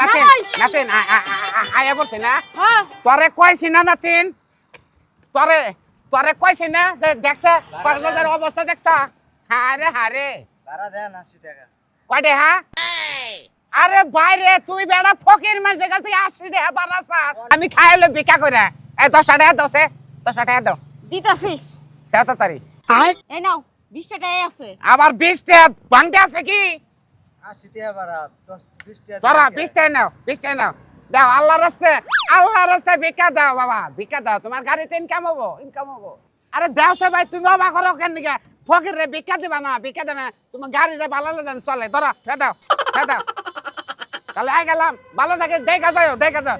নাতিন নাতিন আয়া বলছি না তোরে কইছি না নাতিন তোরে তোরে কইছি না যে দেখছ কক্সবাজার অবস্থা দেখছ হারে হারে ভাড়া দেন 80 টাকা কয়টা হ্যাঁ আরে বাইরে তুই বেড়া ফকির মানুষের কাছে 80 টাকা বানাস আমি খাইলে ভিক্ষা করে এই 10 টাকা দাও সে 10 টাকা দাও দিতাছি দাও তো তারি এই নাও 20 টাকাই আছে আবার 20 টাকা ভাঙতে আছে কি 80 টাকা ভাড়া 20 টাকা তোরা 20 টাকা নাও 20 টাকা নাও দাও আল্লাহর রাস্তায় ভিক্ষা দাও বাবা ভিক্ষা দাও তোমার গাড়িতে ইনকাম হবো আরে দাও সে ভাই তুমি বাবা করো কেন নিকে ফকির রে ভিক্ষা দিবা না ভিক্ষা দেবে তোমার গাড়িটা ভালো দেন চলে ধরো দাও তাহলে আই গেলাম ভালো থাকে দেখা যাও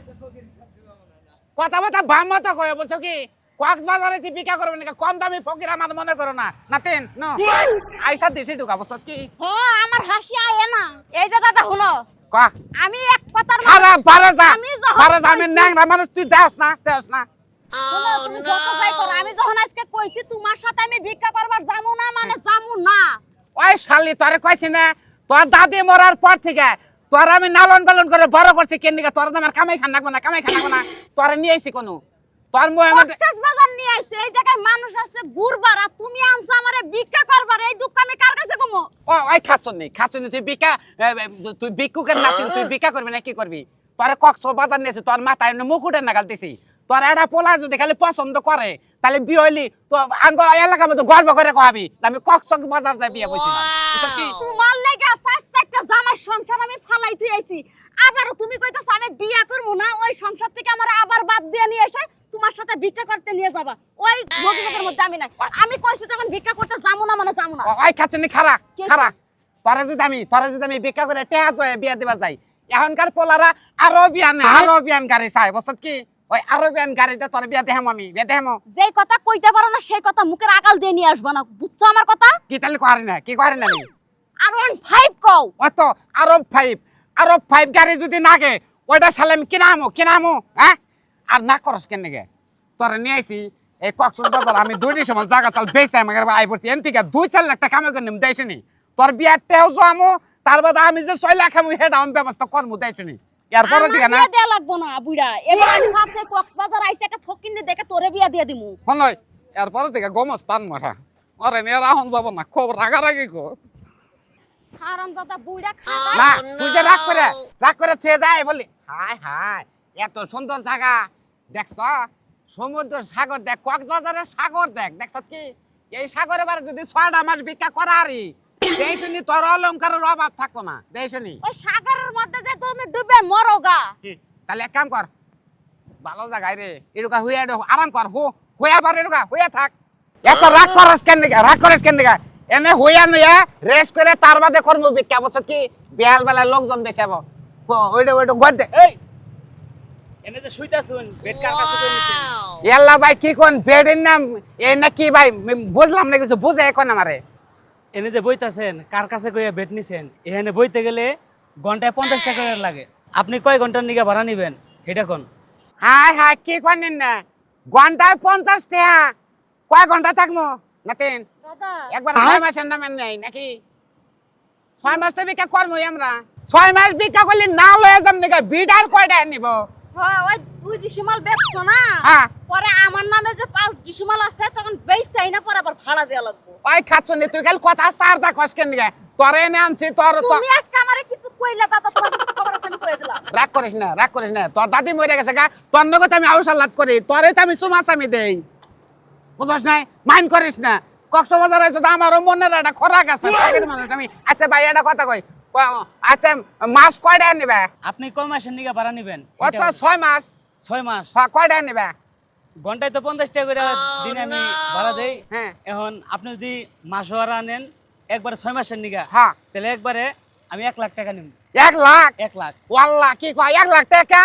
কথা বথা বাম মতো কয় বলছো কি কক্সবাজারে যে ভিক্ষা করবে না কম দামি ফকির আমার মনে করো না নাতিন নো আইসা দিছি ঢুকা বলছো কি হ আমার হাসি আয় না এই যে দাদা শুনো কয়া আমি এক কথার আরে বারে যা আমি যখন আমি ন্যাংরা মানুষ তুই দাস না শুনো তুমি যত যাই করো আমি যখন আজকে কইছি তোমার সাথে আমি ভিক্ষা করবার যামু না মানে যামু না ওই শালি তোরে কইছি না তোর দাদি মরার পর থেকে তোর আমি লালন পালন করে বড় করছি কেন নিকা তোর আমার কামাই খান লাগবো না তোরে নিয়ে আইছি কোন তোর মুহে মধ্যে কক্সবাজার নিয়ে আইছে এই জায়গায় মানুষ আছে ঘুরবার আর তুমি আনছো আমারে ভিক্ষা করবার এই দুঃখ আমি কার কাছে কমু ও ওই খাচ্ছনি তুই ভিক্ষুকের নাতিন তুই ভিক্ষা করবি না কি করবি তোরে কক্সবাজার নিয়েছে তোর মাথায় মুকুটে নাগাল দিছি তোর একটা পোলা যদি খালি পছন্দ করে তাহলে বিয়ে হইলি তো আঙ্গ এলাকার মধ্যে গর্ব করে কহাবি আমি কক্সবাজার যাই বিয়ে বলছি তোমার লাগা একটা জামাই সংসার আমি ফালাই তুই আইছি আবারও তুমি কইতাছ আমি বিয়া করব না ওই সংসার থেকে আমার আবার বাদ দিয়ে নিয়ে এসে তোমার সাথে ভিক্ষা করতে নিয়ে যাবা ওই ভবিষ্যতের মধ্যে আমি নাই আমি কইছি তখন ভিক্ষা করতে যামু না মানে যামু না ওই খাচ্ছনি খারা তোরে যদি আমি ভিক্ষা করে টেহা জয়ে বিয়া দিবার যাই এখনকার পোলারা আরবিয়ান গাড়ি চাই বসত কি ওই আরবিয়ান গাড়িতে তোর বিয়া দেখাম আমি বিয়া দেখাম যেই কথা কইতে পারো না সেই কথা মুখের আগাল দিয়ে নিয়ে আসবা না বুঝছো আমার কথা কি তাহলে করি না আমি আর 15 কও ওই তো আরব 5 গাড়ি যদি নাগে ওইটা সালে আমি কিনামো হ্যাঁ আর না করস কেন গে তোরে নিয়ে আইছি এই কক্সবাজার আমি 2 সময় জায়গা চাল বেচে আমাকে আই পড়ছি এন থেকে 2-4 লাখ টাকা কামাই করে নিম দেইছনি তোর বিয়ার টেও যামু তার বাদে আমি যে 6 লাখ আমি হেড আমি ব্যবস্থা করমু দেইছনি এরপরে দিকে না বিয়া দেয়া লাগবো না বুইড়া এবার আমি ভাবছি কক্সবাজার আইছে একটা ফকিন্নে দেখে তোরে বিয়া দিয়ে দিমু হনই এরপরে দিকে গমস্তান মাথা আরে মেয়েরা হন যাব না খুব রাগারাগি কো হারামজাদা বুইড়া খাতা না তুই যে রাগ করে ছেড়ে যায় বলি হায় এত সুন্দর জায়গা দেখছ সমুদ্র সাগর দেখ কক্সবাজারের সাগর দেখছ কি এই সাগরে বারে যদি 6টা মাস ভিক্ষা করারি দেইছনি তোর অলংকারের অভাব থাকো না দেইছনি ওই সাগরের মধ্যে যে তুমি ডুবে মরোগা তাহলে এক কাম কর ভালো জায়গায় রে এরকা হুইয়া আরাম কর হুইয়া বার এরকা হুইয়া থাক এত রাগ করস কেন নিগা এনে হুইয়া নয়া রেস্ট করে তার বাদে কর্ম ভিক্ষা বছর কি বিয়াল বেলা লোকজন বেচাবো ওইটা গদ দে এই এনে যে শুইতাছুন বেড কার কাছে কই নিছেন ইয়াল্লা ভাই কি কোন বেডের নাম এ নাকি ভাই বুঝলাম না কিছু বুঝে এখন আমারে এনে যে বইতাছেন কার কাছে কইয়া বেড নিছেন এখানে বইতে গেলে ঘন্টায় 50 টাকা করে লাগে আপনি কয় ঘন্টার নিগা ভাড়া নিবেন এটা কোন হাই কি কোনেন না ঘন্টায় 50 টাকা কয় ঘন্টা থাকমু নাতিন দাদা একবার 6 মাসের নামেন নাই নাকি 6 মাস তো ভিক্ষা করবো আমরা 6 মাস ভিক্ষা করলে না লয়ে যাম নাকি বিডাল কয়টা নিব হ্যাঁ ওই 2 ডিসিমাল বেচছো না হ্যাঁ পরে আমার নামে যে 5 ডিসিমাল আছে তখন বেচছাই না পরে আবার ভাড়া দেয়া লাগবে ওই খাচ্ছনি তুই কাল কথা সারদা কষ্ট কেন নিগা তোরে এনে আনছি তোর তুমি আজকে আমারে কিছু কইলা দাদা তোমার খবর আছে আমি কই দিলাম রাগ করিস না তোর দাদি মরে গেছে গা তোর নগদ আমি আউসালাত করি তোরে তো আমি সুমাস আমি দেই বুঝছ নাই মাইন্ড করিস না কক্সবাজার আইছো তো আমারও মনের একটা খোরাক আছে আগের মানুষ আমি আচ্ছা ভাই এটা কথা কই আচ্ছা মাস কয়টা নিবে আপনি কয় মাসের নিগা ভাড়া নিবেন ও তো 6 মাস 6 মাস কয়টা নিবে ঘন্টায় তো 50 টাকা করে দিনে আমি ভাড়া দেই হ্যাঁ এখন আপনি যদি মাস ভাড়া নেন একবারে 6 মাসের নিগা হ্যাঁ তাহলে একবারে আমি 1 লাখ টাকা নিব 1 লাখ 1 লাখ ওয়াল্লাহ কি কয় 1 লাখ টাকা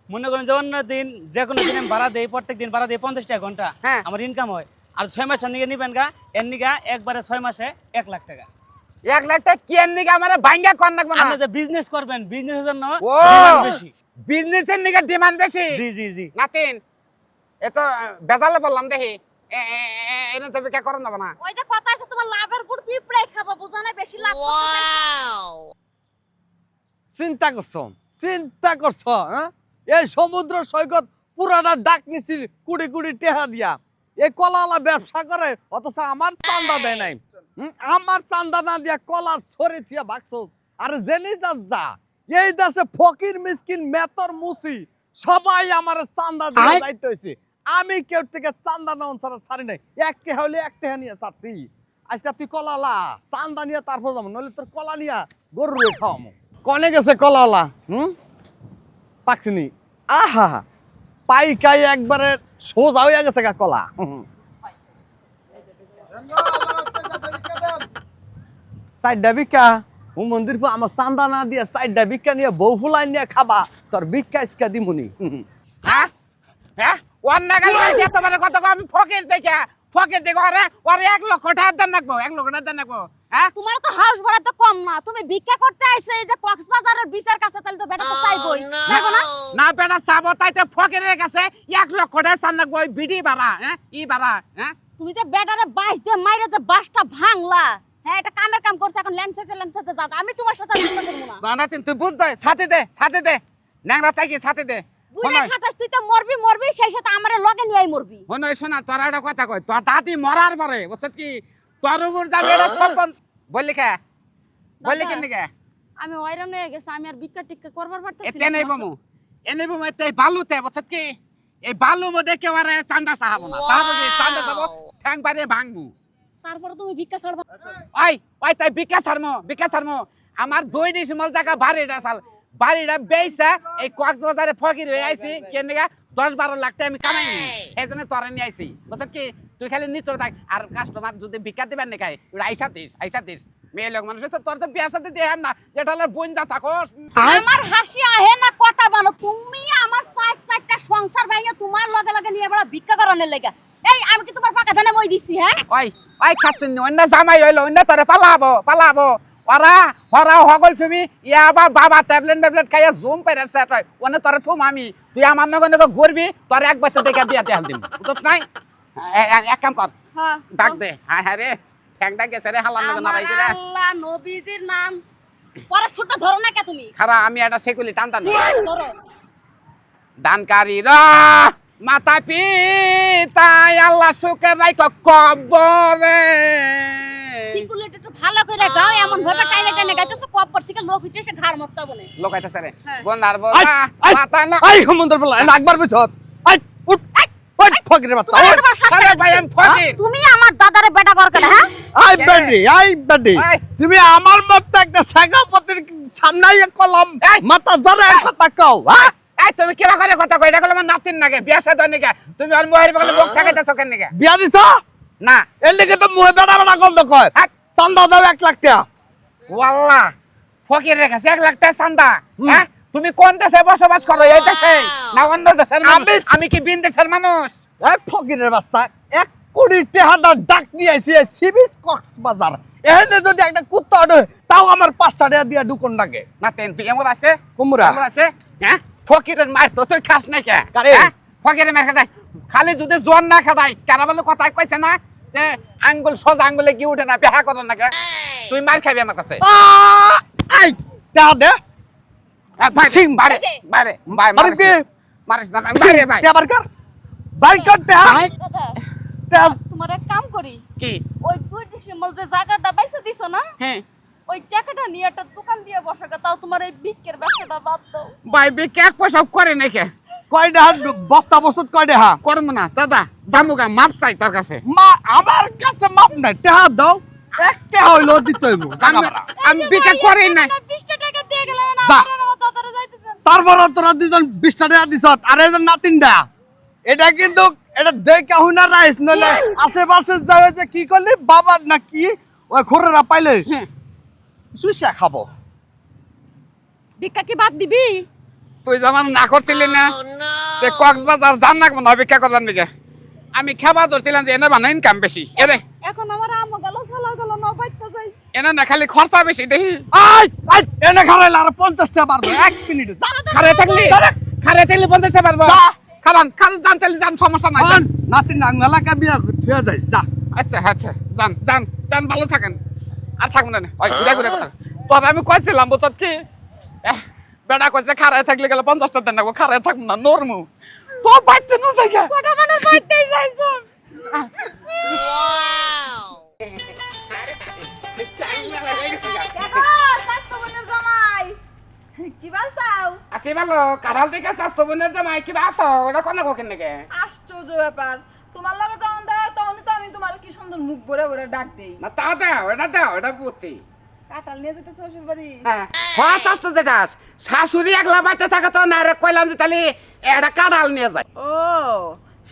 মনে করেন যে অন্য দিন যে কোনো দিন আমি ভাড়া দেই প্রত্যেক দিন ভাড়া দেই 50 টাকা ঘন্টা হ্যাঁ। আমার ইনকাম হয় আর 6 মাসের নিগা নিবেন গা এর নিগা একবারে 6 মাসে 1 লাখ টাকা 1 লাখ টাকা কি নিগা আমারে ভাঙ্গা কোন লাগবে না আপনি যে বিজনেস করবেন বিজনেসের জন্য ও ডিমান্ড বেশি বিজনেসের নিগা ডিমান্ড বেশি জি নাতিন এতো বেজালে বললাম দেখি এনে তো বিকা করন না ওই যে কথা আছে তোমার লাভের গুড় পিঁপড়ে খাবো বুঝা না বেশি লাভ চিন্তা করছো হ্যাঁ এই সমুদ্র সৈকত পুরাটা ডাক নিছি কুড়ি কুড়ি টেহা দিয়া এই কলাওয়ালা ব্যবসা করে অথচ আমার চান্দা দেয় নাই আমার চান্দা না দিয়া কলার ছড়ে থিয়া ভাগছো আরে জেনে যা এই দেশে ফকির মিসকিন মেতর মুসি সবাই আমার চান্দা দিয়ে যাইতে হয়েছে আমি কেউ থেকে চান্দা নেওয়া ছাড়া ছাড়ি নাই একটা হলে একটা নিয়ে চাচ্ছি আজকে তুই কলালা চান্দা নিয়ে তারপর যাবো নইলে তোর কলা নিয়া গরু খাওয়ামো কনে গেছে কলাওয়ালা পাকছিনি আহা পাইকাই একবারে সোজা হয়ে গেছে গা কলা চারটা ভিক্ষা ও মন্দির আমার চান্দা না দিয়ে চারটা ভিক্ষা নিয়ে বউ ফুলাই নিয়ে খাবা তোর ভিক্ষা ইস্কা দিমুনি হ্যাঁ হ্যাঁ অন্য গাড়ি তোমার কত আমি ফকির দেখে ওরে 1 লক্ষ টাকা দেন রাখবো 1 লক্ষ টাকা দেন রাখবো হ্যাঁ তোমার তো হাউস ভাড়া তো কম না তুমি ভিক্ষা করতে আইছো এই যে কক্সবাজারের বিচার কাছে তাহলে তো বেটা তো চাইবই দেখো না না বেটা চাবো তাই তো ফকিরের কাছে 1 লক্ষ টাকা চান রাখবো বিডি ভাড়া হ্যাঁ ই ভাড়া হ্যাঁ তুমি যে বেটারে বাইশ দিয়ে মাইরে যে বাসটা ভাঙলা হ্যাঁ এটা কামের কাম করছে এখন ল্যাংচাতে যাও আমি তোমার সাথে ভিক্ষা করবো না না তুই বুঝ দে ছাতে দে ন্যাংরা তাকি ছাতে দে বুইরা খাটাস তুই তো মরবি সেই সাথে আমারে লগে নিয়েই মরবি হনই শোনা তোর একটা কথা কই তোর দাদি মরার পরে বুঝছ কি তোর উপর যাবে এটা সব বললি কেন কে আমি হয়রান হয়ে গেছি আমি আর ভিক্ষা টিক্কা করবার পারতেছি এতে নেই বমু এতে বালুতে বুঝছ কি এই বালু মধ্যে কেউ আর চান্দা চাহাবো না তাহলে যে চান্দা চাবো ঠ্যাং পারে ভাঙবো তারপরে তুমি ভিক্ষা ছাড়বা ওই তাই ভিক্ষা ছাড়মো আমার 2 ডিসিমাল জায়গা বাড়িটা বেইছা এই কক্সবাজারে ফকির হয়ে আইছি কেন 10-12 লাখ টাকা আমি কামাই নি এজন্য তোরে নিয়ে আইছি বুঝছ কি তুই খালি নিচে থাক আর কাস্টমার যদি ভিক্ষা দিবেন না খাই ওটা আইসা দিস মেয়ে লোক মানুষ তো তোর তো বিয়ার সাথে দিয়ে না যেটা হলো বোন যা থাকোস আমার হাসি আহে না কটা বানো তুমি আমার 4-4টা সংসার ভাইয়া তোমার লগে নিয়ে বড় ভিক্ষা করানোর লাগা এই আমি কি তোমার পাকা ধানে মই দিছি হ্যাঁ ওই খাচ্ছুন অন্য জামাই হইলো অন্য তোরে পালাবো ওরা হগল তুমি ইয়া আবার বাবা ট্যাবলেট খাইয়া জুম পেরে সেট হয় ওনে তোরে থুম আমি তুই আমার নগর ঘুরবি তোর এক বছর দেখে বিয়াতে হাল দিম বুঝছ নাই এক কাম কর হ্যাঁ ডাক দে হ্যাঁ রে ঠ্যাংটা গেছে রে হালাম নগর নারাই রে আল্লাহ নবীজির নাম পরে সুটা ধরো না কে তুমি খারা আমি একটা সেকুলি টানতাম ধরো দানকারী রা মাতা পিতা আল্লাহ সুখে রাখো কবরে সিকুলেট একটু ভালো করে গাও এমন ভাবে টাইনে গাইতেছে কবর থেকে লোক উঠেছে ঘাড় মরতে বলে লোকাইতেছে রে হ্যাঁ। বন্দার বলা মাতা না আই সমুদ্র বলা একবার বিছত আই উঠ ওই ফকিরের বাচ্চা আরে ভাই আমি ফকির তুমি আমার দাদারে বেটা কর কেন হ্যাঁ আই বেডি তুমি আমার মত একটা সাগাপতির সামনে কলম মাথা জরে কথা কও হ্যাঁ এই তুমি কি করে কথা কই এটা কইলে আমার নাতিন নাগে বিয়া সাথে নাকি তুমি আর মোহের বগলে মুখ থাকাইতেছ কেন নাকি বিয়া দিছ না এর লিগে তো মুহে বেড়া গন্ধ কয় চান্দা দাও 1 লাখ টাকা ওয়াল্লাহ ফকির রেখেছে 1 লাখ টাকা চান্দা হ্যাঁ তুমি কোন দেশে বসবাস করো এই দেশে না অন্য দেশের মানুষ আমি কি বিন দেশের মানুষ এই ফকিরের বাচ্চা 1 কোটি টাকা ডাক দিয়ে আইছি সিবিস কক্সবাজার এখানে যদি একটা কুত্তা আড়ে তাও আমার 5 টাকা দিয়া ঢুকন লাগে না তেন তুই এমন আছে কুমড়া এমন আছে হ্যাঁ ফকিরের মার তো তুই খাস নাই কে কারে? ফকিরের মার খাদাই খালি যদি জন না খাদাই কারাবালে কথা কইছে না যে আঙ্গুল সোজা আঙ্গুলে কি উঠে না বিয়া করন না কে তুই মার খাবি আমার কাছে আই টাকা দে ভাই বারে বারে ভাই আরে কি মারিস না বারে ভাই টাকা বার কর বার কর টাকা দাদা তোমার এক কাম করি কি ওই 2 ডিসেম্বর যে জায়গাটা বাইসা দিছো না হ্যাঁ ওই টাকাটা নিয়ে একটা দোকান দিয়ে বসাকা তাও তোমার এই ভিক্ষের ব্যবসাটা বাদ দাও ভাই বিকে এক পয়সা করে নাই কে কয় টাকা বস্তা বস্তুত কয় টাকা করব না দাদা জামুগা মাপ চাই তোর কাছে মা আমার কাছে মাপ নাই টাকা দাও 1 টাকা হইলো দিতে হইব আমি বিকে করি নাই 20 টাকা দিয়ে গেলাম না যা। আমার দাদারে যাইতে দেন তারপর তোরা দুজন 20 টাকা দিছত আর এজন নাতিনটা এটা কিন্তু এটা দেখা হুনা রাইস নলে আশেপাশে যায় যে কি করলি বাবা না কি ওই খোরেরা পাইলে সুইসা খাবো ভিক্ষা কি বাদ দিবি তুই যেমন না করছিলি না সে কক্সবাজার জান না কোনো অপেক্ষা করবার দিকে আমি খাবা ধরছিলাম যে এনে বানা ইনকাম বেশি এরে এখন আমার আম্মা গেল সালা গেল না বাইকটা যাই এনে না খালি খরচা বেশি দেখি আই আই এনে খারাইলে আর 50 টাকা পারবো 1 মিনিটে খারে থাকলি 50 টাকা পারবো খাবান খালি জানতেলি জান সমস্যা নাই হন নাতিন নাঙ্গালাকা বিয়া থুয়া যায় যা আচ্ছা জান ভালো থাকেন আর থাকুন না ওই ঘুরে কথা তোর আমি কইছিলাম বুঝত কি বেটা কইছে খারায় থাকলে গেলে 50টা দেন না খারায় থাকবো না নরমু তো বাইতে নো জায়গা কোটা বানার বাইতেই যাইছো দেখো স্বাস্থ্য বোনের জামাই কি বাসাও আসি ভালো কাঁঠাল থেকে স্বাস্থ্য বোনের জামাই কি বাসো ওটা কোন কোকেন নাকি আশ্চর্য ব্যাপার তোমার লাগে তখন দেয় তখনই তো আমি তোমার কি সুন্দর মুখ ভরে ভরে ডাক দেই না তা দাও ওটা বুঝছি কাঁঠাল নিয়ে যেতে শ্বশুর বাড়ি হ্যাঁ স্বাস্থ্য যেটা শাশুড়ি একলা বাইতে থাকে তো না রে কইলাম যে তাহলে একটা কাঁঠাল নিয়ে যায় ও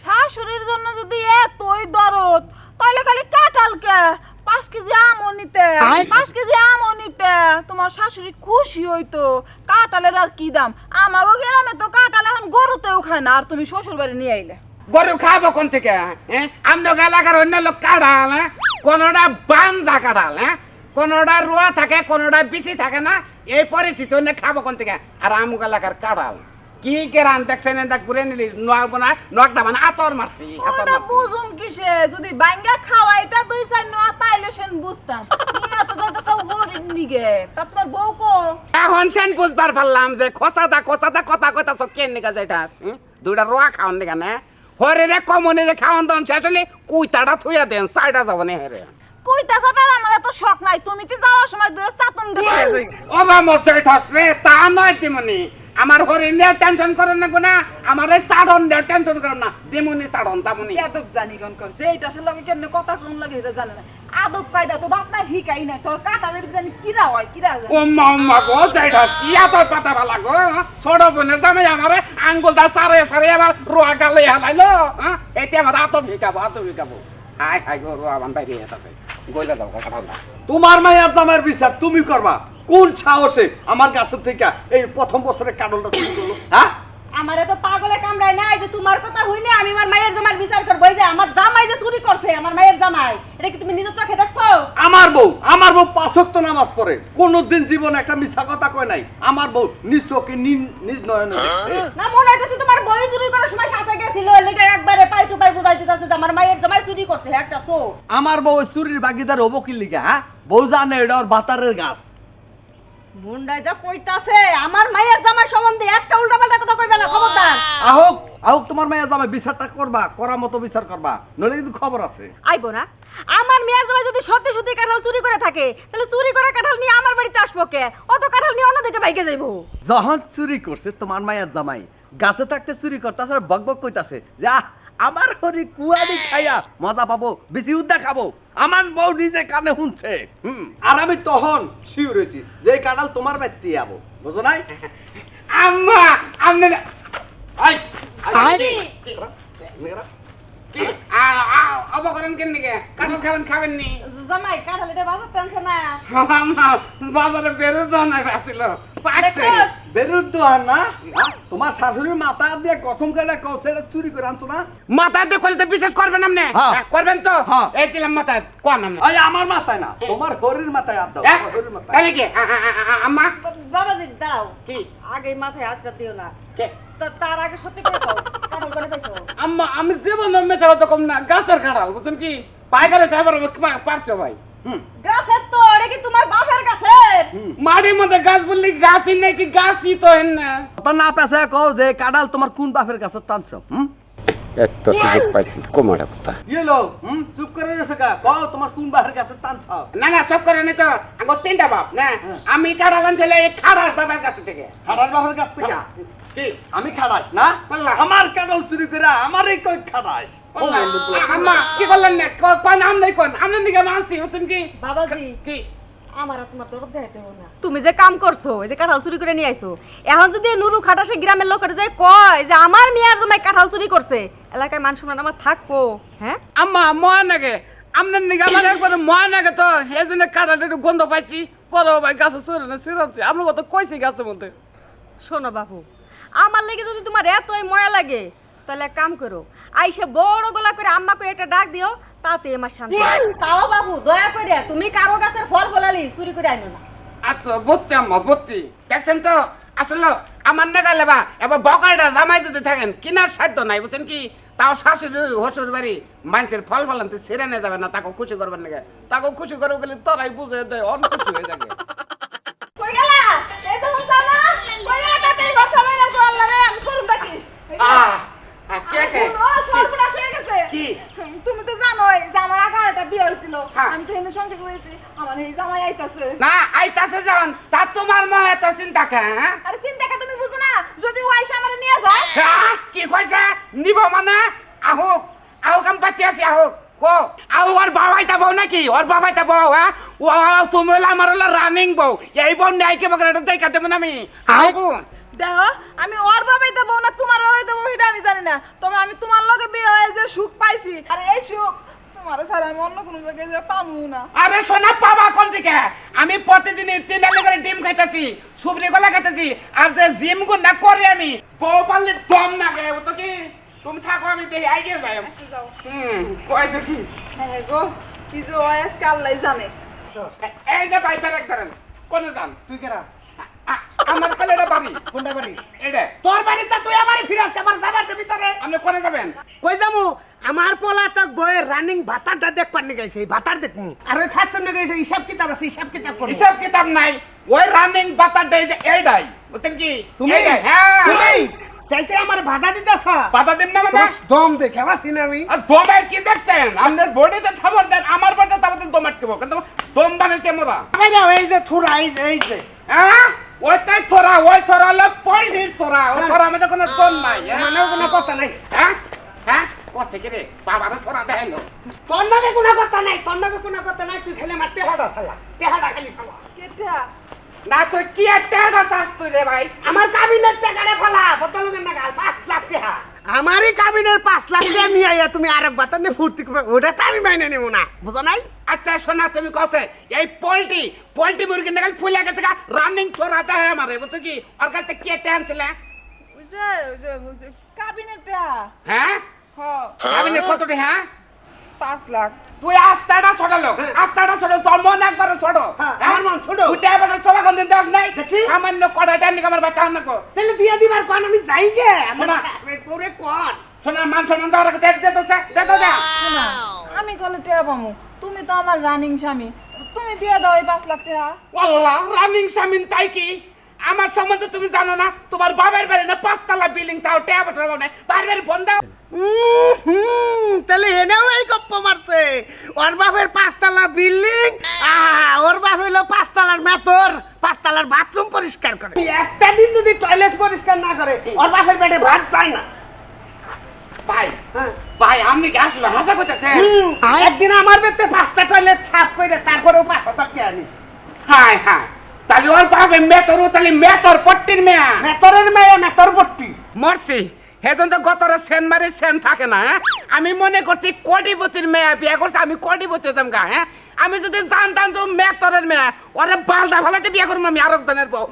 শাশুড়ির জন্য যদি এতই দরদ তাহলে খালি কাঁঠাল কে 5 কেজি আমও নিতে 5 কেজি আমও নিতে তোমার শাশুড়ি খুশি হইতো কাঁঠালের আর কি দাম আমারও গ্রামে তো কাঁঠাল এখন গরুতেও খায় না আর তুমি শ্বশুর বাড়ি নিয়ে আইলে গরু খাবো কোন থেকে হ্যাঁ আমরা এলাকার অন্য লোক কাঁঠাল হ্যাঁ কোনোটা বানজা কাঁঠাল হ্যাঁ কোনোটা রোয়া থাকে কোনোটা বিচি থাকে না এই পরিচিত অন্য খাবো কোন থেকে আর আমুক এলাকার কাঁঠাল কি কেরান দেখছেন এটা ঘুরে নিলি নকটা মানে আতর মারছি ওটা বুঝুম কিসে যদি বাইঙ্গা খাওয়াইতা 2-4 নোয়া তাইলে সেন বুঝতাম নিয়া তো তো হরিণ নিগে তা তোমার বউ কো এখন সেন বুঝবার পারলাম যে খোসাদা কথা কইতাছ কেন নিকা যেটা দুইটা রোয়া খাওয়ান নিকা না হরে রে কমনে যে খাওয়ান দাম শেষ হলে কুইতাটা থুইয়া দেন সাইডা যাব না হেরে কইতা সাটার আমার এত শখ নাই তুমি কি যাওয়ার সময় দূরে চাতন দিতে ওবা মজাই ঠসবে তা নয় তিমনি আমার হরিণ নিয়ে টেনশন করেন না কোনা আমার এই সাড়ন নিয়ে টেনশন করেন না দেমনি সাড়ন তামনি আদব জানি কোন কর যে এটা আসলে কেমনে কথা কোন লাগে এটা জানে না আদব কায়দা তো বাপ নাই হিকাই না তোর কাটালের জানি কিরা হয় কিরা ও মাম্মা গো যাইটা কি এত কথা ভালো গো ছোট বোনের দামে আমার আঙ্গুল দা সারে আবার রোয়া গালে হালাইলো হ্যাঁ এতে আমার আত ভিকাবো হাই গো রোয়া বান বাইরে আছে গইলা দাও কথা বল তোমার মায়ের জামার বিচার তুমি করবা কোন সাহসে আমার কাছে থেকে এই প্রথম বছরে কাঁঠালটা চুরি করলো হ্যাঁ আমারে তো পাগলে কামড়ায় নাই যে তোমার কথা হইনে আমি আমার মায়ের জামার বিচার করব এই যে আমার জামাই যে চুরি করছে আমার মায়ের জামাই এটা কি তুমি নিজের চোখে দেখছো আমার বউ 5 ওয়াক্ত নামাজ পড়ে কোনদিন জীবনে একটা মিছা কথা কয় নাই আমার বউ নিজ চোখে নিজ নয়নে দেখছে না মনে হইতেছে তোমার বই চুরি করার সময় সাথে গেছিল লেগে একবারে পাই টু পাই বুঝাই দিতেছে যে আমার মায়ের জামাই চুরি করছে একটা চো আমার বউ চুরির বাগিদার হবো কি লিগা হ্যাঁ বউ জানে এটা ওর বাতারের গাছ মুন্ডাই যা কইতাছে আমার মায়ের জামাই সম্বন্ধে একটা উল্টাপাল্টা কথা কইবে না খবরদার আহুক তোমার মায়ের জামাই বিচারটা করবা করার মতো বিচার করবা নইলে কিন্তু খবর আছে আইবো না আমার মেয়ের জামাই যদি সত্যি সত্যি কাঁঠাল চুরি করে থাকে তাহলে চুরি করা কাঁঠাল নিয়ে আমার বাড়িতে আসবো কে অত কাঁঠাল নিয়ে অন্যদিকে ভাইগে যাইবো যখন চুরি করছে তোমার মায়ের জামাই গাছে থাকতে চুরি করতেছে আর বকবক কইতাছে যা আমার হরি কুয়ারি খাইয়া মজা পাবো বেশি উদ্দা খাবো আমার বউ নিজে কানে শুনছে আর আমি তখন শিওর হয়েছি যে এই কাঁঠাল তোমার বাড়িতে যাবো বুঝো নাই আম্মা আমনে আই কি অবকরণ কেন নিকে কাঁঠাল খাবেন নি জামাই কাঁঠাল এটা বাজার টানছে না আম্মা বাজারে বেরোর দোকান আসছিল পাকছে বেরুদ্ধ না তোমার শাশুড়ির মাথা দিয়ে কসম করে কৌশলে চুরি করে আনছো না মাথা দিয়ে করলে বিশ্বাস করবেন আপনি করবেন তো এই দিলাম মাথা কোন নাম আই আমার মাথায় না তোমার হরির মাথায় হাত দাও হরির মাথায় তাহলে কি আম্মা বাবাজি দাঁড়াও কি আগে মাথায় হাতটা দিও না কে তার আগে সত্যি করে কও কাঁঠাল করে পাইছো আম্মা আমি জীবন মেছাড়া তো কম না গাছের কাঁঠাল বুঝছেন কি পাইকারে চাইবার পারছো ভাই গাছের তো এটা কি তোমার বাপের কাছে মাটির মধ্যে গাছ বললি গাছই নাকি গাছই তো হেন না তা না পেছে কও যে কাঁঠাল তোমার কোন বাপের কাছে টানছো এত সুযোগ পাইছি কোমড়া কথা ইয়েলো চুপ করে রয়েছে কা কও তোমার কোন বাপের কাছে টানছো না সব করে নি তো আমার তিনটা বাপ না আমি কাঁঠাল আনছিলে এই খারাপ বাবার কাছ থেকে খাড়াস বাপের কাছ থেকে কি আমি খাড়াস না বললাম। আমার কাঁঠাল চুরি করে আমারই কই খাড়াস আম্মা কি করলেন না কোন নাম নাই কোন আমনে দিকে মানছি বুঝছেন কি বাবাজি কি আমার আর তোমার দরদ দেখাইতে হবে না তুমি যে কাম করছো এই যে কাঁঠাল চুরি করে নিয়ে আইছো এখন যদি নুরু খাটাসে গ্রামের লোকের যে কয় যে আমার মেয়ের জামাই কাঁঠাল চুরি করছে এলাকায় মান সম্মান আমার থাকবো হ্যাঁ আম্মা মহা নাগে আমনের নিকে আমার একবার মহা নাগে তো এই জন্য কাঁঠালটা একটু গন্ধ পাইছি পরে ভাই গাছে চড়ে না সিরামছি আপনার কত কইছি গাছের মধ্যে শোনো বাবু আমার লেগে যদি তোমার এতই ময়া লাগে তাহলে এক কাম করো আইসে বড় গলা করে আম্মাকে একটা ডাক দিও তাতে আমার শান্তি তাও বাবু দয়া করে তুমি কারো গাছের ফল ফলালি চুরি করে আইনো না আচ্ছা বুঝছি আম্মা বুঝছি দেখছেন তো আসলে আমার নাগালে বা এবার বকালটা জামাই যদি থাকেন কিনার সাধ্য নাই বুঝছেন কি তাও শাশুড়ি হসুর বাড়ি মানুষের ফল ফলান্তে ছেড়ে নিয়ে যাবে না তাকে খুশি করবেন নাকি তাকে খুশি করবে গেলে তোরাই বুঝে দেয় অনেক খুশি হয়ে যাবে কই গেলা এই তো জানা হ্যাঁ। আমি তো এনে সংসার করেছি আমার এই জামাই আইতাছে না আইতাছে যখন তা তোমার মা এত চিন্তা কে হ্যাঁ আরে চিন্তা কা তুমি বুঝো না যদি ও আইসা আমারে নিয়ে যায় কি কইছে নিব মানে আহুক আহুক আমি পাতি আছি আহুক কো আহু ওর বাবাইটা বউ নাকি ওর বাবাইটা বউ হ্যাঁ ও তুমি হলো আমার হলো রানিং বউ এই বউ নাই কে বকরে দেখা দেব না আমি আহুক দেখো আমি ওর বাবাই দেবো না তোমার বাবাই দেবো সেটা আমি জানি না তবে আমি তোমার লগে বিয়ে হয়ে যে সুখ পাইছি আর এই সুখ তোমার ছাড়া আমি অন্য কোনো জায়গায় যে পাবো না আরে সোনা পাবা কোন থেকে আমি প্রতিদিন 3 আলি করে ডিম খাইতেছি সুবরি গলা খাইতেছি আর যে জিম গো না করে আমি বউ পারলে দম না গে ও তো কি তুমি থাকো আমি দেখি আইগে যাই আচ্ছা, যাও কইছে কি হ্যাঁ গো কি যে ওই আজকে আল্লাহ জানে এই যে ভাই ব্যারেক ধরেন কোনে যান তুই কেরা আমার কালেটা বাড়ি কোনটা বাড়ি এটা তোর বাড়িতে তুই আমার ফিরাস আমার যাবার ভিতরে আপনি কোনে যাবেন কই যামু আমার পোলা তক বইয়ের রানিং ভাতারটা দেখবার নি গেছে ভাতার দেখমু আর ওই খাচ্ছন না গেছে হিসাব কিতাব আছে হিসাব কিতাব করব হিসাব কিতাব নাই ওই রানিং বাতার দেই যে এইটাই বুঝছেন কি তুমি এইটাই, হ্যাঁ তুমি চাইতে আমার ভাতা দিতেছ বাতা দিন না মানে দম দেখে বাসিন আমি আর দমের কি দেখছেন আপনার বডিতে খবর দেন আমার বডিতে তাহলে দম আটকেবো কিন্তু দম বানাইছে মোরা আরে না এই যে থুরা এই যে হ্যাঁ ওইটাই থোরা ওই থোরা হলো পয়সির থোরা ওই থোরা মধ্যে কোনো দম নাই মানে কোনো কথা নাই হ্যাঁ হ্যাঁ কোথা থেকে রে বাবারে থোরা দেখাইলো তোর নাকি কোনো কথা নাই তোর নাকি কোনো কথা নাই তুই খালি আমার টেহাটা ফেলা টেহাটা খালি ফেলা কেটা না তুই কি একটা চাস তুই রে ভাই আমার কাবিনের টাকাটা ফেলা বদল না গাল 5 লাখ টাকা আমারই কাবিনের 5 লাখ টাকা নিয়ে আইয়া তুমি আরেক বাতার নিয়ে ফুর্তি করবে ওটা তো আমি মাইনে নেব না বুঝো নাই আচ্ছা শোনা তুমি কছে এই পোল্ট্রি মুরগি নাগাল ফুলে গেছে গা রানিং থোরাটা হয় আমারে বুঝছো কি ওর কাছে কে টেনছিলে ওই যে কাবিনেটটা হ্যাঁ হ আপনি কতটি হ্যাঁ 5 লাখ তুই আস্তাটা ছোট লোক আস্তাটা ছোট তোর মন একবারে ছোট আমার মন ছোট। উঠে এবার সবাই কোন দিন দশ নাই দেখছি। সামান্য কড়াইটা নিকে আমার বাচ্চা আনকো তাহলে দিয়ে দিবার কোন আমি যাই গে আমার শোনা। সামনে পরে কোন শোনা মান সম্মান দেওয়ার আগে দেখ দে তো দে তো দে শোনা আমি কলে টেয়া পামু তুমি তো আমার রানিং স্বামী তুমি দিয়ে দাও এই 5 লাখ টাকা আল্লাহ রানিং সামিন তাই কি আমার সম্বন্ধে তুমি জানো না তোমার বাবার বাড়ি না 5 তলা বিল্ডিং তাও ট্যাব বসানো নাই বাড়ির ফোন দাও তাহলে এনেও এই গপ্প মারছে ওর বাপের 5 তলা বিল্ডিং ওর বাপ হইলো 5 তলার মেতর 5 তলার বাথরুম পরিষ্কার করে একটা দিন যদি টয়লেট পরিষ্কার না করে ওর বাপের পেটে ভাত চায় না ভাই ভাই আপনি কি আসলে হাসা করতেছেন একদিন আমার বেতে 5টা টয়লেট সাফ করে তারপরেও 5,000 টাকা আনি হাই হাই তাহলে ওর বাপে মেতর তাহলে মেতর পট্টির মেয়া মেতরের মেয়ে মেতর ভর্তি মরছি হেজন তো গতরে সেন মারি সেন থাকে না হ্যাঁ আমি মনে করছি কোটিপতির মেয়া বিয়ে করছে আমি কোটিপতি হতাম গা হ্যাঁ আমি যদি জানতাম যে মেতরের মেয়া ওরে বালটা ভালাতে বিয়ে করবো আমি আরো জনের বউ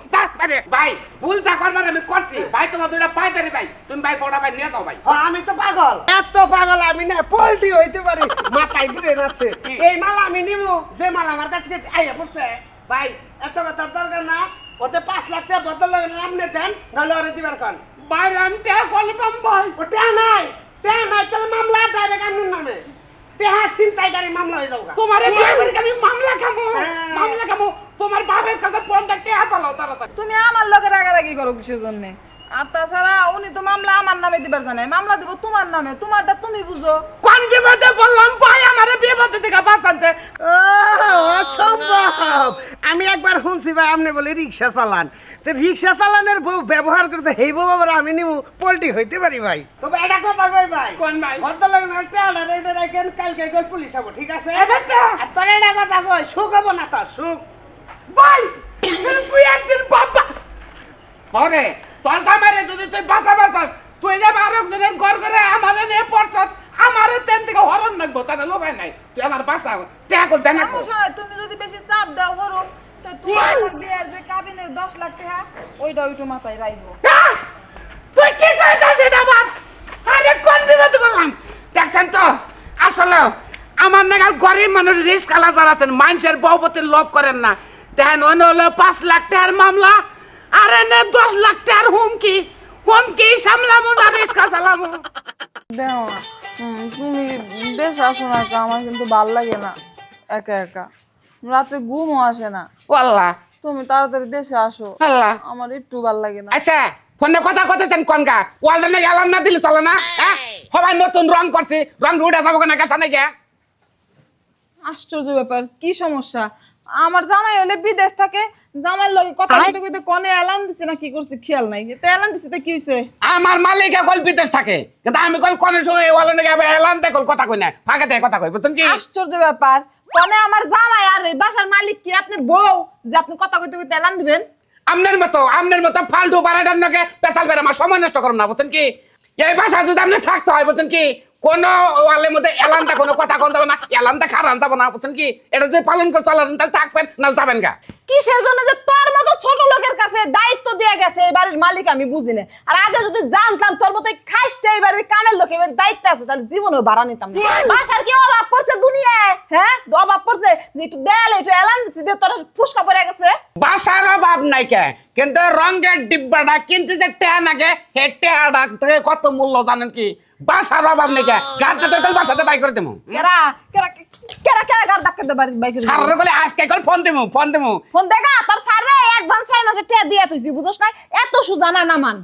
আরে ভাই ভুল যা করবার আমি করছি ভাই তোমার দুইটা পাইতারি ভাই তুমি ভাই বড় ভাই নিয়ে যাও ভাই আমি তো পাগল এত পাগল আমি না পোল্ট্রি হইতে পারি মাথায় ব্রেন আছে এই মাল আমি নিমু যে মাল আমার কাছে আইয়া পড়ছে ভাই এত কথা দরকার না ওতে 5 লাখ টাকা বদল লাগে নাম নে দেন নাহলে ওরে দিবার কোন ভাই আমি টেয়া কলবাম ভাই ওটা নাই তাহলে মামলা ডাইরেক্ট আপনার নামে তেহা চিন্তাইকারী মামলা হয়ে যাবে তোমার বিয়ে করে আমি মামলা খামো হ্যাঁ। মামলা খামো তোমার বাবার কাছে 50 টাকা পালাও তাড়াতাড়ি তুমি আমার লগে রাগারাগি করো কিসের জন্য আর তাছাড়া উনি তো মামলা আমার নামে দিবার জানে মামলা দিব তোমার নামে তোমারটা তুমি বুঝো কোন বিপদে বললাম ভাই আমারে বিপদে থেকে বাঁচাতে অসম্ভব আমি একবার শুনছি ভাই আপনি বলে রিক্সা চালান তো রিক্সা চালানের বউ ব্যবহার করতে হেই বউ আবার আমি নিমু পোল্ট্রি হইতে পারি ভাই তবে এটা কথা কই ভাই কোন ভাই ভদ্রলোক না টেলার এটা রাখেন কালকে কই পুলিশ হবো ঠিক আছে এবার তো। আর তোর এটা কথা কই সুখ হবো না তোর সুখ ভাই তুই একদিন বাবা আরে তোর জামাইরে যদি তুই বাঁচা বাঁচাস তুই যাবে আরেকজনের ঘর করে আমাদের নিয়ে পড়ছস আমারও তেন থেকে হরণ লাগবো তাহলে লোভাই নাই তুই আমার বাঁচা টেয়া কর জানা সমস্যা নাই তুমি যদি বেশি চাপ দাও করো তো তোমার বিয়ের যে কাবিনের 10 লাখ টাকা ওইটা ওইটা মাথায় রাখবো তুই কি কইছিস এটা বাপ আরে কোন বিপদে বললাম দেখছেন তো আসলে আমার নাগাল গরিব মানুষ রিস্ক আলাদা আছেন মানুষের বউপতির লোভ করেন না দেখেন অন্য হলো 5 লাখ টাকার মামলা আর এনে 10 লাখ টাকার হুমকি সামলামো না রিস্কা চালামো দেখো তুমি বেশ আসো না আমার কিন্তু ভাল লাগে না একা একা রাতে ঘুমও আসে না আল্লাহ তুমি তাড়াতাড়ি দেশে আসো আল্লাহ আমার একটু ভাল লাগে না আচ্ছা ফোনে কথা কইতেছেন কোনগা ওয়ালটা না এলান না দিলে চলে না হ্যাঁ সবাই নতুন রং করছি রং উড়ে যাবো না কাছে নাকি আশ্চর্য ব্যাপার, কি সমস্যা? আমার জামাই হলে বিদেশ থাকে, জামাইয়ের লগে কথা কইতে কইতে কোনে এলান দিছে না কি করছে খেয়াল নাই। তো এলান দিছে তো কি হইছে? আমার মালিক কল বিদেশ থাকে, কিন্তু আমি কল কোনের সময় বলে নাকি আমি এলান দেখল কথা কই না, ফাঁকে থেকে কথা কই, বুঝছেন কি? আশ্চর্য ব্যাপার, কোনে আমার জামাই আর এই বাসার মালিক কি আপনার বউ যে আপনি কথা কইতে কইতে এলান দিবেন? আমনের মতো ফালতু বাড়াটার নাকি পেশাল বেড়ে আমার সময় নষ্ট করুন না, বুঝছেন কি? এই বাসা যদি আপনি থাকতে হয়, বুঝছেন কি? কোন ওয়ালের মধ্যে এলানটা কোনো কথা কোন যাবো না, এলানটা খারাপ যাবো না, বুঝছেন কি? এটা যদি পালন করে চলেন তাহলে থাকবেন না যাবেন গা। কিসের জন্য যে তোর মতো ছোট লোকের কাছে দায়িত্ব দিয়ে গেছে এই বাড়ির মালিক আমি বুঝি না। আর আগে যদি জানতাম তোর মতো খাইস্টা এই বাড়ির কামের লোক এবার দায়িত্ব আছে, তাহলে জীবনেও ভাড়া নিতাম না। বাসার কি অভাব পড়ছে দুনিয়ায়? হ্যাঁ, অভাব পড়ছে যে একটু দেয়ালে একটু এলান দিচ্ছি দিয়ে তোর ফুসকা পড়ে গেছে। বাসার অভাব নাই কে, কিন্তু রঙের ডিব্বাটা কিনতে যে টেয়া নাগে হে টেয়াটা থেকে কত মূল্য জানেন কি? বাসার অভাব নাই কে, গাড়িটা তো বাসাতে বাই করে দেবো। কেরা কেরা কেরা কেরা গার ডাক্তার দে বাড়ি বাইকে সারা বলে আজকে কল ফোন দেবো ফোন দেখা তোর সারে অ্যাডভান্স 6 মাসে টিয়া দিয়া তুইছি, বুঝছ না? এত সুজা না মান।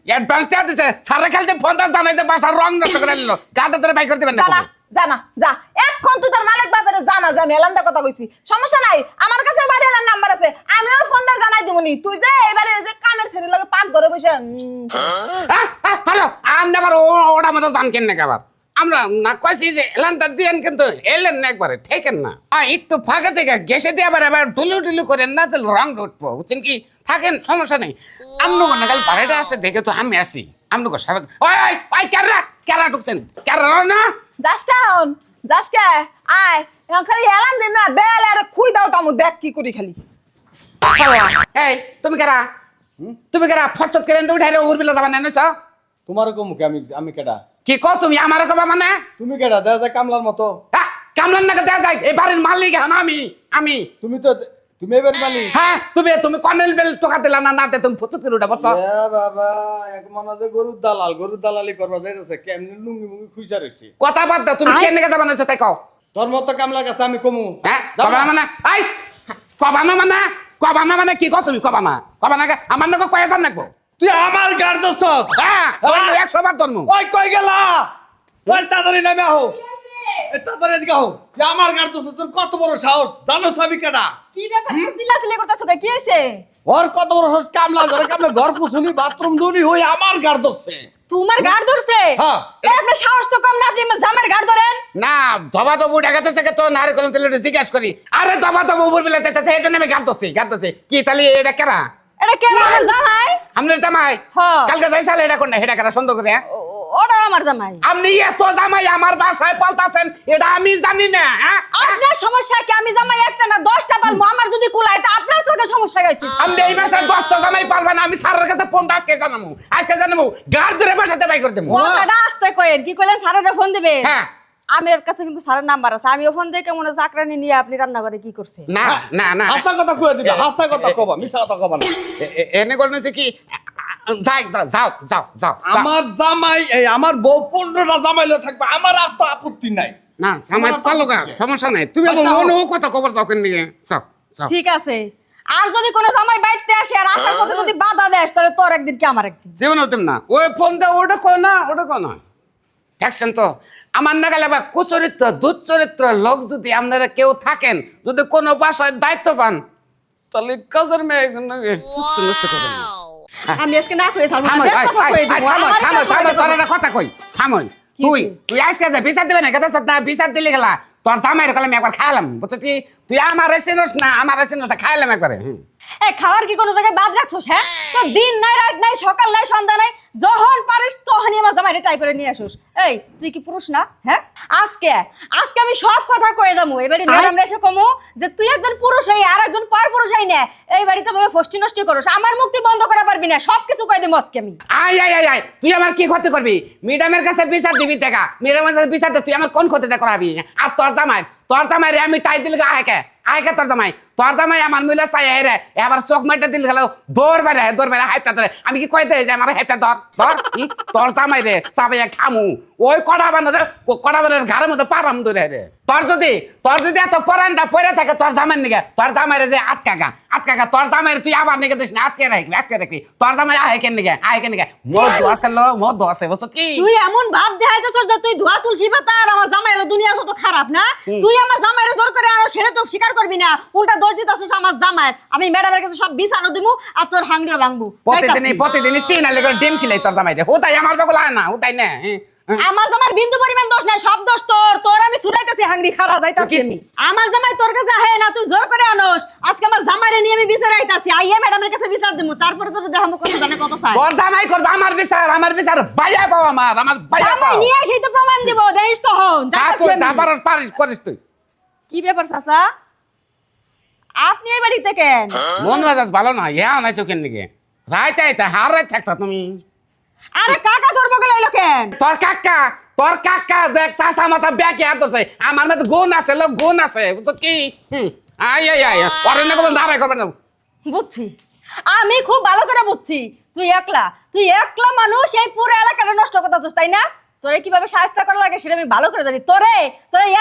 অ্যাডভান্স টিয়া দিছে, সারা খেলতে ফোনটা জানাইতে বাসার রং নষ্ট করে নিল, গাড়িটা ধরে বাই করে দেবেন না? জানা জানা যা এখন তুই তোর মালিক বাপেরে জানা, যে আমি এলানটা কথা কইছি। সমস্যা নাই, আমার কাছে বাড়ি এলার নাম্বার আছে, আমিও ফোন দিয়ে জানাই দিবনি। তুই যে এবারে যে কামের ছেলে লাগে পাক ঘরে বসে হ্যালো, আমি আবার ওটা মতো জান কেন নাকি আবার? আমরা না কইছি যে এলানটা দিয়েন, কিন্তু এলেন না একবারে, ঠেকেন না। একটু ফাঁকা থেকে গেছে দিয়ে আবার ডুলু করেন না, তাহলে রং উঠবো, বুঝছেন কি? থাকেন, সমস্যা নেই। আমনো না কাল বাড়িটা আছে দেখে তো আমি আসি, আমনো সারা ওই কেরা ঢুকছেন, কেরা না যাসটা হন যাসকে আয় এখন খালি এলান দিন না, দেয়ালে আর খুই দাও টামু দেখ কি করি খালি। এই তুমি কেরা ফচত করেন তো উঠাইলে উর্বিলা যাবা না নিছ? তোমার মুখে আমি কেডা? কি কো তুমি আমার কবা মানে? তুমি কেডা? দেখা যায় কামলার মতো। কামলার নাকি দেয়া যায়? এই বাড়ির মালিক এখন আমি তুমি এবার মালিক? হ্যাঁ, তুমি কর্নেল বেল টোকা দিলা না, নাতে তুমি ফচত করে উঠা বসছ। বাবা, এক মনে যে গরুর দালালি করবা যাইতেছে, কেমনে লুঙ্গি মুঙ্গি খুইজা রইছি। কথা বাদ দাও, তুমি কেন যাবা না তাই কও? তোর মতো কামলার কাছে আমি কমু? হ্যাঁ, কবা মানে এই কবা না মানে কি কও তুমি? কবা না আমার নাকি কয় হাজার নাকবো? তুই আমার গাড় দছস? হ্যাঁ, 100 বার ধরমু। ওই কই গেলা? ওই তাড়াতাড়ি নামে আহো, এই তাড়াতাড়ি এদিকে আহো। তুই আমার গাড় দছস, তোর কত বড় সাহস? জানোস আমি কেডা? কি ব্যাপার চিল্লাচিল্লি করতেছ কে? কি হইছে? ওর কত বড় সাহস? কামলা ঘর পুছুনি বাথরুম ধুনি হই আমার গাড় দছছে। তোমার গাড় ধরছে? হ্যাঁ। এই আপনার সাহস তো কম না, আপনি আমার জামার গাড় ধরেন? না, ধবা তো বুড়া গেছে তো নারকেল তেলে জিজ্ঞাসা করি। আরে ধবা তো বুবুর বিলে যাইতেছে, এই জন্য আমি গাঁদতেছি। কি তাহলে এটা কেরা? এটা কে আমার জামাই? আপনার জামাই? হ্যাঁ। কালকে যাইছালে এটা কোন না, এটা কেরা সুন্দর করে? ওটা আমার জামাই। আপনি এত জামাই আমার বাসায় পাল্টাছেন, এটা আমি জানি না। হ্যাঁ, আপনার সমস্যা কি? আমি জামাই একটা না 10টা পালবো, আমার যদি কুলায় তা আপনার চোখে সমস্যা গেছে। আপনি এই বাসায় 10টা জামাই পালবেন, আমি স্যারের কাছে ফোন আজকে জানাবো গাড় ধরে বাসাতে বাই করে দেবো। কথাটা আস্তে কইেন, কি কইলেন? স্যারের ফোন দিবে? হ্যাঁ, আমার কাছে কিন্তু স্যারের নাম্বার আছে, আমিও ফোন দিয়ে কেমন চাকরানি নিয়ে আপনি রান্না করে কি করছে? না হাসা কথা কইয়া দিবা, হাসা কথা কবা, মিছা কথা কবা না। এনে করছে কি? যাও। আমার জামাই, এই আমার বউ 15টা জামাইলে থাকবে, আমার আর তো আপত্তি নাই। না, জামাই পালুকা, সমস্যা নাই। তুমি মনে কথা খবর যাও কেন নিয়ে যাও। ঠিক আছে, আর যদি কোনো জামাই বাইতে আসে আর আসার পথে যদি বাধা দেয়, তাহলে তোর একদিন কি আমার একদিন। জীবন হতেন না, ওই ফোন দে ওটা কো না দেখছেন তো? আমার নাগালে আবার কুচরিত্র দুচরিত্র লোক যদি আপনারা কেউ থাকেন, যদি কোনো বাসায় দায়িত্ব পান, তাহলে কাজের মেয়ে নষ্ট করবেন না। আমি আজকে না কই স্যার, থামই, কথা কই দিব। কথা কই, থামই। তুই আজকে যা বিচার দিবে না, কথা না বিচার দিলে গেলা তোর জামাইয়ের কলে আমি একবার খাইলাম, বুঝছো কি? তুই আমার চিনোস না, খাইলাম একবারে। এই খাওয়ার কি কোনো জায়গায় বাদ রাখছস? হ্যাঁ, তো দিন নাই রাত নাই সকাল নাই সন্ধ্যা নাই, যখন পারিস তখনই আমার জামাইরে টাই করে নিয়ে আসিস। এই তুই কি পুরুষ না? হ্যাঁ, আজকে আমি সব কথা কয়ে যাবো। এবারে ম্যাডাম এসে কমু যে তুই একজন পুরুষ হই আর একজন পর পুরুষ হই না, এই বাড়িতে বসে ফষ্টি নষ্টি করস, আমার মুক্তি বন্ধ করা পারবি না, সবকিছু কয়ে দেবো আজকে আমি। আয় তুই আমার কি ক্ষতি করবি? ম্যাডামের কাছে বিচার দিবি দেখা, ম্যাডামের কাছে বিচার দে, তুই আমার কোন ক্ষতিটা করাবি? আর তোর জামাই রে আমি টাই দিলে আয় কে তোর জামাই? তোর জামাই আমার মিলে চাই রে এবার চোখ মাইটা দিল গেল দৌড় বেড়ে হাইপটা ধরে আমি কি কই দেই যে আমার হাইপটা ধর তোর জামাই রে চাবাইয়া খামু ওই কড়া বানের ঘরের মধ্যে পারাম ধরে রে তোর যদি এত পরানটা পরে থাকে তোর জামাইয়ের নিকে তোর জামাইরে যে আটকাকা তোর জামাইরে তুই আবার নিকে দিস না আটকে রাখবি তোর জামাই আহে কেন নিকে মদ আছে বুঝছ কি তুই এমন ভাব দেখাইতেছস যে তুই ধোয়া তুলসী পাতা আর আমার জামাই হলো দুনিয়া যত খারাপ না তুই আমার জামাইরে জোর করে আনো সেটা তো স্বীকার করবি না উল্টা দোষ দিতেছস আমার জামাইয়ের আমি ম্যাডামের কাছে সব বিছানো দিমু আর তোর হাঙ্গিও ভাঙবো প্রতিদিন 3 আলে করে ডিম খিলাই তোর জামাইরে হুতাই আমার বগলা না হুতাই না আমার জামাইয়ের বিন্দু পরিমাণ দোষ নাই সব দোষ তোর আমি ছুটাইতেছি হাঙ্গি খারা যাইতাছি আমি আমার জামাই তোর কাছে আহে না তুই জোর করে আনোস আজকে আমার জামাইরে নিয়ে আমি বিচার আইতাছি আইয়া ম্যাডামের কাছে বিচার দিমু তারপরে তোর দেখামু কত জানে কত চাই তোর জামাই করবে আমার বিচার বাইয়া পাও আমার বাইয়া জামাই পাও নিয়ে সেই তো প্রমাণ দিব দেখিস তো হন যাইতাছি আমি আবার পারিস করিস তুই কি ব্যাপার চাচা আপনি এই বাড়িতে কেন মন মেজাজ ভালো না নাই চোখের দিকে রাইতে হারাই থাকতা তুমি আরে কাকা তোর বগলে এলো কেন তোর কাকা দেখ চাষা মাছা ব্যাগে হাত ধরছে আমার মধ্যে গুণ আছে গুণ আছে বুঝছো কি আয় পরে না কোনো দাঁড়াই করবে না বুঝছি আমি খুব ভালো করে বুঝছি তুই একলা মানুষ এই পুরো এলাকাটা নষ্ট করতেছিস তাই না তোরে কিভাবে সাহায্য করা লাগে সেটা আমি ভালো করে জানি তোরে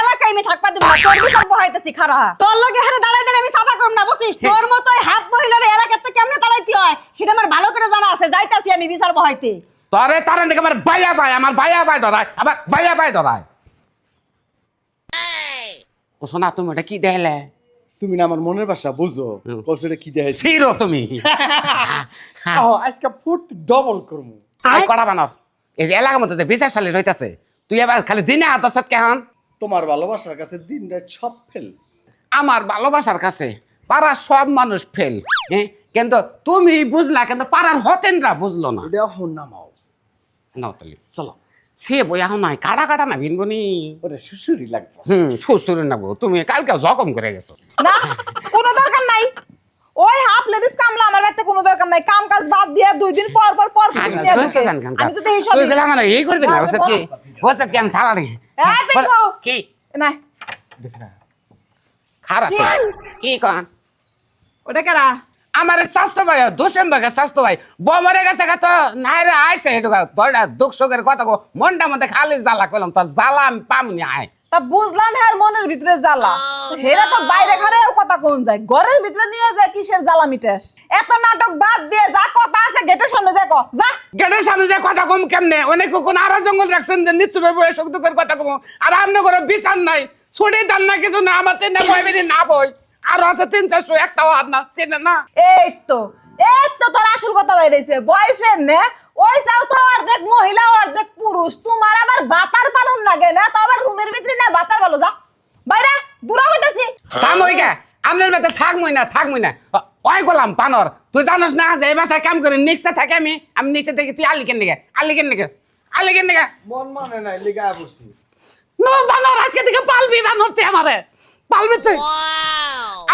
এলাকায় আমি থাকবা দেব না তোর বিচার বহাইতেছি খারা তোর লগে হারে দাঁড়াই আমি সাফা করব না বুঝছিস তোর মতো হাফ মহিলার এলাকাতে কেমনে দাঁড়াইতে হয় সেটা আমার ভালো করে জানা আছে যাইতাছি আমি বিচার বহাইতে তারে দেখে আমার ভাইয়া ভাই ধরায় আবার ভাইয়া ভাই ধরায় ও শোনা তুমি ওটা কি দেখলে তুমি না আমার মনের ভাষা বুঝো কলসটা কি দেখাইছি সিরো তুমি আজকে ফুট ডবল করমু কড়া বানর এই যে এলাকার মধ্যে বিচার সালিশ হইতাছে তুই এবার খালি দিনে হাত ধরছত কেহন তোমার ভালোবাসার কাছে দিন রাত সব ফেল আমার ভালোবাসার কাছে পাড়ার সব মানুষ ফেল হ্যাঁ কিন্তু তুমি বুঝলা কিন্তু পাড়ার হতেনরা বুঝলো না এটা হন নামাও নাও তাহলে চলো সে বই এখন নাই কাটা না ভিনবনি ওরে সুসুরি লাগবে শ্বশুর নাবো তুমি কালকে জখম করে গেছো না কোনো দরকার নাই ওই হাফ লেডিস কামলা আমার বাড়িতে কোনো দরকার নাই কাম কাজ বাদ দিয়ে 2 দিন পর পুলিশ নিয়ে ঢুকে। আমি তো এই সব তুই গেলে আমার এই করবি না বুঝছ কি বুঝছ কি আমি থালা নেই এই পিকো কি না খারাপ কি কন ওটা কারা আমার স্বাস্থ্য ভাই দোষেম ভাগে স্বাস্থ্য ভাই বমরে গেছে তো নাইরে আইছে এটু তোরা দুঃখ সুখের কথা কো মনটা মধ্যে খালি জ্বালা করলাম তোর জ্বালা আমি পামনি আয় তা বুঝলাম হ্যাঁ মনের ভিতরে জ্বালা হেরা তো বাইরে ঘরেও কথা কোন যায় ঘরের ভিতরে নিয়ে যায় কিসের জ্বালা মিটাস এত নাটক বাদ দিয়ে যা কথা আছে গেটের সামনে যা কো যা গেটের সামনে যে কথা কম কেমনে অনেক কোন আর জঙ্গল রাখছেন যে নিশ্চয় বই সুখ দুঃখের কথা কম আর আমনে করে বিচার নাই ছুটি দান না কিছু না আমার তিন বই বেরি না বই আর আছে 3-400 একটাও হাত না চেনে না এই তো তোর আসল কথা বাইরেছে বয়ফ্রেন্ড নে ওই চাও তো অর্ধেক মহিলা অর্ধেক পুরুষ তোমার আবার বাতার পালন লাগে না তো আবার রুমের ভিতরে না বাতার ভালো যা বাইরে দূর হইতাছি সাময়িকা আমনের বেতে থাকমই না ওই গোলাম পানর তুই জানোস না যে এই বাসায় কাম করে নিচে থাকে আমি নিচে থেকে তুই আলি কেন মন মানে নাই লিগা বসি নো বানর আজকে থেকে পালবি বানর তুই আমারে পালবি তুই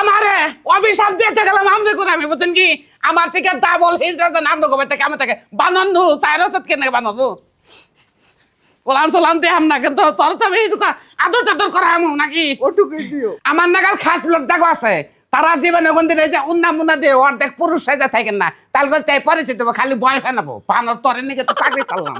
আমারে অভিশাপ দিতে গেলাম আমি কোন আমি বুঝছেন কি আমার থেকে ডাবল হিজড়া নাম নগবে থেকে আমি থেকে বানর নু চাইরো সত কেন বানর নু ওলাম দে আম না কিন্তু তোর তো এই আদর করা আমু নাকি ওটুকুই দিও আমার নাগাল খাস লোক দেখো আছে তারা জীবনে কোনদিন এই যে উন্না দিয়ে অর্ধেক পুরুষ সাজা থাকেন না তাহলে তাই পরিচিত খালি বয় ফেনাবো বানর তোর নিকে তো চাকরি চাললাম